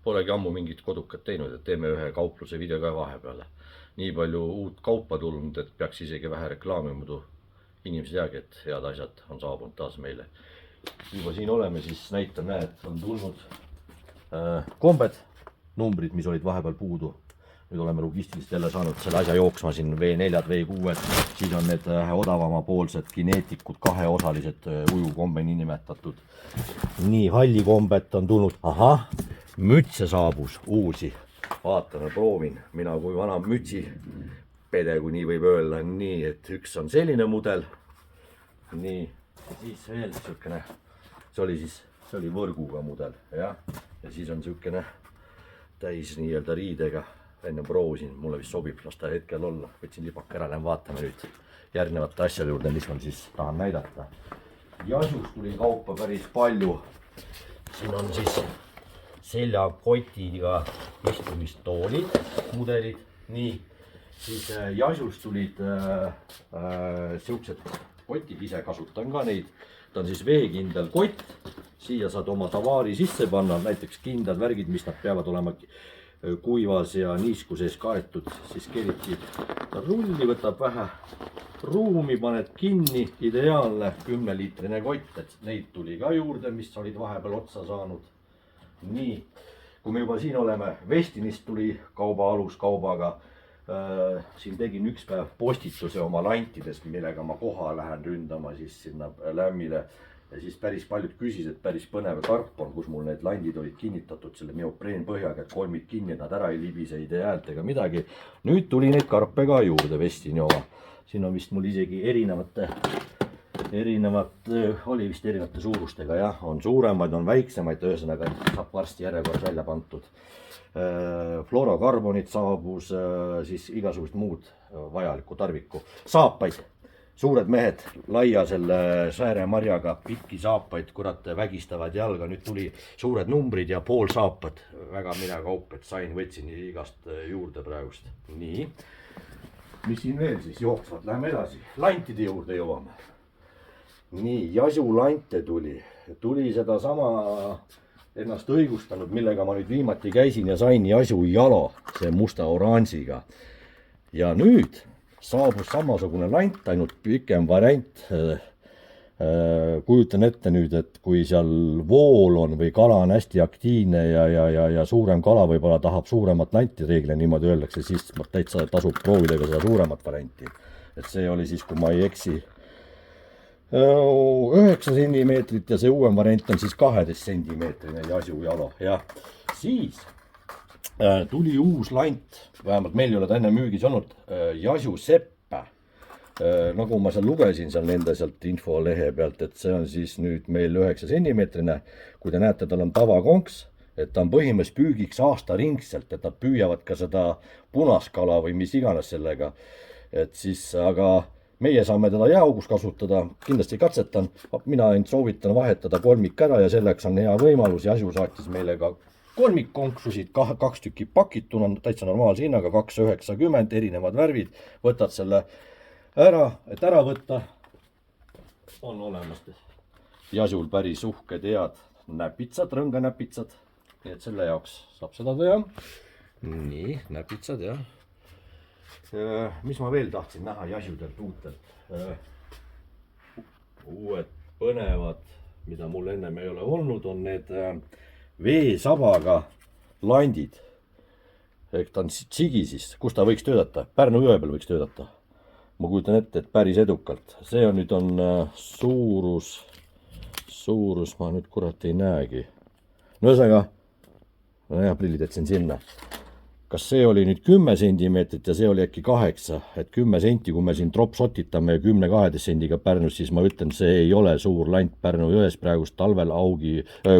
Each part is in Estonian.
polegi ammu mingit kodukat teinud, et teeme ühe kaupluse video ka vahepeale. Nii palju uut kaupa tulnud, et peaks isegi vähe reklaami, muidu inimesed teagi, et head asjad on saabunud taas meile. Juba siin oleme, siis näitan, näed, on tulnud kombed, numbrid, mis olid vahepeal puudu. Nüüd oleme logistilist jälle saanud selle asja jooksma siin V4, V6, siis on need odavamapoolsed kineetikud, kaheosalised ujukombe niinimetatud. Nii, hallikombet on tulnud, ahah, mütse saabus uusi. Vaatame, proovin, mina kui vana mütsi pede, kui nii võib öelda, nii, et üks on selline mudel. Nii, ja siis veel niisugune, see oli võrguga mudel, jah. Ja siis on niisugune täis nii-öelda riidega. Enne proovisin, mulle vist sobib, las ta hetkel olla. Võtsin lipaka ära, lähen vaatame nüüd järgnevate asjade juurde, mis ma siis tahan näidata. Jasus tuli kaupa päris palju. Siin on siis seljakotiga istumistoolid, mudelid. Nii, siis Jasus tulid siuksed kotid, ise kasutan ka neid. Ta on siis veekindel kott. Siia saad oma tavaari sisse panna, näiteks kindlad värgid, mis nad peavad olema kuivas ja niiskuses kaetud, siis keriti rulli, võtab vähe ruumi, paned kinni, ideaalne 10-liitrine kott, et neid tuli ka juurde, mis olid vahepeal otsa saanud. Nii, kui me juba siin oleme, Westinist tuli kauba aluskaubaga, siin tegin üks päev postituse oma lantidest, millega ma koha lähen ründama siis sinna lämmile. Ja siis päris paljud küsisid, päris põnev karp on, kus mul need landid olid kinnitatud selle neopreen põhjaga, et kolmid kinni, nad ära ei libise, ei tee häält ega midagi. Nüüd tuli neid karpe ka juurde, Westini oma. Siin on vist mul isegi oli vist erinevate suurustega, jah, on suuremaid, on väiksemaid, ühesõnaga saab varsti järjekord välja pantud. Fluorokarbonid saabus, siis igasugust muud vajalikku tarvikku. Saapaid. Suured mehed, laia selle sääremarjaga, pikki saapaid, kurat, vägistavad jalga. Nüüd tuli suured numbrid ja pool saapad. Väga mine kaup, et sain, võtsin igast juurde praegust. Nii, mis siin veel siis jooksvad? Läheme edasi. Lantide juurde jõuame. Nii, Jasu lante tuli. Tuli seda sama ennast õigustanud, millega ma nüüd viimati käisin ja sain Jasu jala, see musta oranžiga. Ja nüüd saabus samasugune lant, ainult pikem variant. Kujutan ette nüüd, et kui seal vool on või kala on hästi aktiivne ja suurem kala võib-olla tahab suuremat lanti, reeglina niimoodi öeldakse, siis täitsa tasub proovida ka seda suuremat varianti. Et see oli siis, kui ma ei eksi, 9 sentimeetrit ja see uuem variant on siis 12 sentimeetrine Jasu jala. Ja siis tuli uus lant, vähemalt meil ei ole ta enne müügis olnud, Jasu Seppä. Nagu ma seal lugesin seal nende sealt infolehe pealt, et see on siis nüüd meil 9 sentimeetrine. Kui te näete, tal on tavakonks, et ta on põhimõtteliselt püügiks aasta ringselt, et nad püüavad ka seda punaskala või mis iganes sellega. Et siis, aga meie saame teda jääaugus kasutada, kindlasti katsetan. Mina ainult soovitan vahetada kolmik ära ja selleks on hea võimalus. Jasu saatis meile ka kolmikkonksusid, 2 tükki pakituna, täitsa normaalse hinnaga, 2,90, erinevad värvid. Võtad selle ära, et ära võtta, on olemas Jasul päris uhked head näpitsad, rõnganäpitsad. Nii et selle jaoks saab seda teha. Nii, näpitsad, jah. Mis ma veel tahtsin näha Jasudelt uutelt? Uued põnevad, mida mul ennem ei ole olnud, on need veesabaga landid. Ehk ta on Tsigi siis, kus ta võiks töötada? Pärnu jõe peal võiks töötada. Ma kujutan ette, et päris edukalt. See on nüüd on suurus ma nüüd kurat ei näegi. No ühesõnaga, prillid jätsin sinna. Kas see oli nüüd 10 sentimeetrit ja see oli äkki 8, et 10 senti, kui me siin drop-shotitame 10-12 sendiga Pärnus, siis ma ütlen, see ei ole suur lant Pärnu jões praegust talvel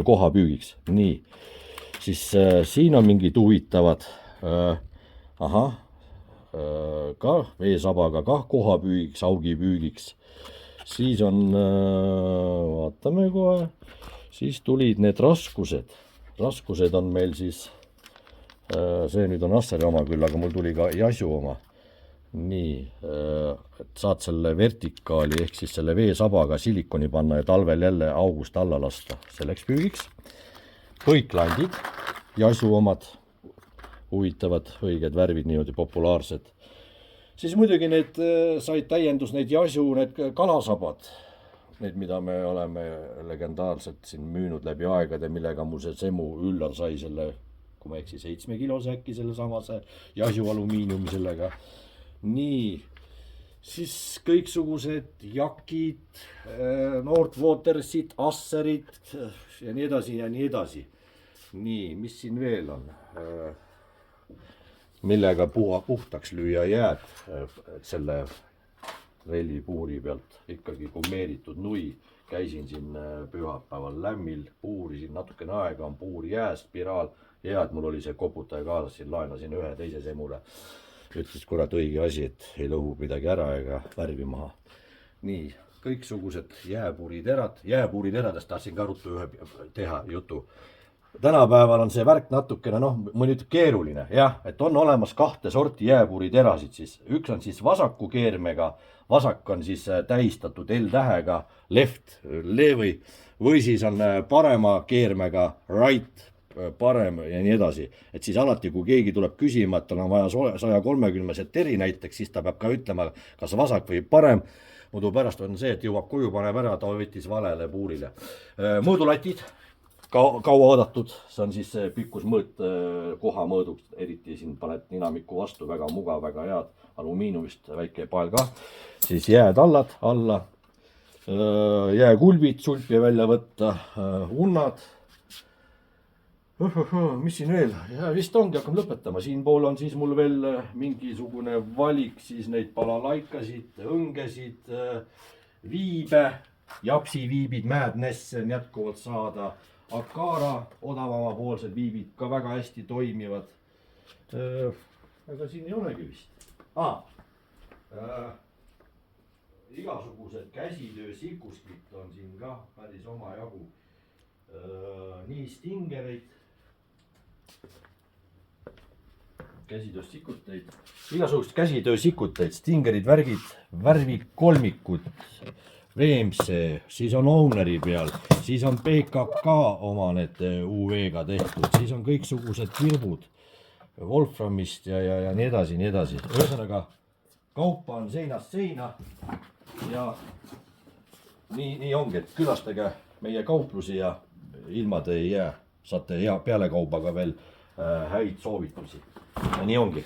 koha püügiks. Nii, siis siin on mingid huvitavad, ka veesabaga ka koha püügiks, augi püügiks. Siis on, vaatame kohe, siis tulid need raskused. Raskused on meil siis, see nüüd on Assari oma küll, aga mul tuli ka Jasu oma. Nii, et saad selle vertikaali ehk siis selle veesabaga silikoni panna ja talvel jälle august alla lasta selleks püügiks. Kõik landid, jasu omad huvitavad, õiged värvid, niimoodi populaarsed. Siis muidugi need said täiendus, need jasu, need kalasabad, need, mida me oleme legendaarselt siin müünud läbi aegade, millega mul see Semu Üllar sai selle, kui ma eksi, 7 kilose äkki selle samase jasu alumiiniumi sellega. Nii, siis kõiksugused jakid, Nordwatersid, Asserid ja nii edasi ja nii edasi. Nii, mis siin veel on? Millega puhtaks lüüa jääd selle rellipuuri pealt, ikkagi kummeeritud nui. Käisin siin pühapäeval lämmil, puurisin natukene aega, on puur jääs, spiraal. Hea, et mul oli see koputaja kaasas, siin laenasin ühe teise Semule. Ütles kurat õige asi, et ei lõhu midagi ära ega värvi maha. Nii, kõiksugused jääpuuriterad. Jääpuuriteradest tahtsin ka ruttu ühe teha jutu. Tänapäeval on see värk natukene, mõni ütleb keeruline, jah, et on olemas 2 sorti jääpuuriterasid siis. Üks on siis vasaku keermega, vasak on siis tähistatud L-tähega, left, levi, või siis on parema keermega, right, parem ja nii edasi. Et siis alati, kui keegi tuleb küsima, et tal on vaja 130 teri näiteks, siis ta peab ka ütlema, kas vasak või parem. Muidu pärast on see, et jõuab koju, paneb ära, ta võttis valele puurile. Mõõdulatid, kaua oodatud, see on siis pikkusmõõt koha mõõduks, eriti siin paned ninamiku vastu, väga mugav, väga head, alumiiniumist väike pael ka. Siis jäätallad alla, jääkulbid, sulpi välja võtta, unnad. Mis siin veel? Ja vist ongi, hakkame lõpetama. Siin pool on siis mul veel mingisugune valik, siis neid balalaikasid, õngesid, viibe, japsiviibid, Madness on jätkuvalt saada, Akara, odavamapoolsed viibid ka väga hästi toimivad. Aga siin ei olegi vist. Igasugused käsitöö sikuskit on siin ka päris oma jagu. Nii stingereid, käsitöösikuteid, igasugust käsitöösikuteid, stingerid, värgid, värvikolmikud, Veemse, siis on Owneri peal, siis on PKK oma need UV-ga tehtud, siis on kõiksugused virbud Wolframist ja nii edasi, nii edasi. Ühesõnaga, kaupa on seinast seina ja nii ongi, et külastage meie kauplusi ja ilma te ei jää, saate hea pealekaubaga veel häid soovitusi. Ja nii ongi.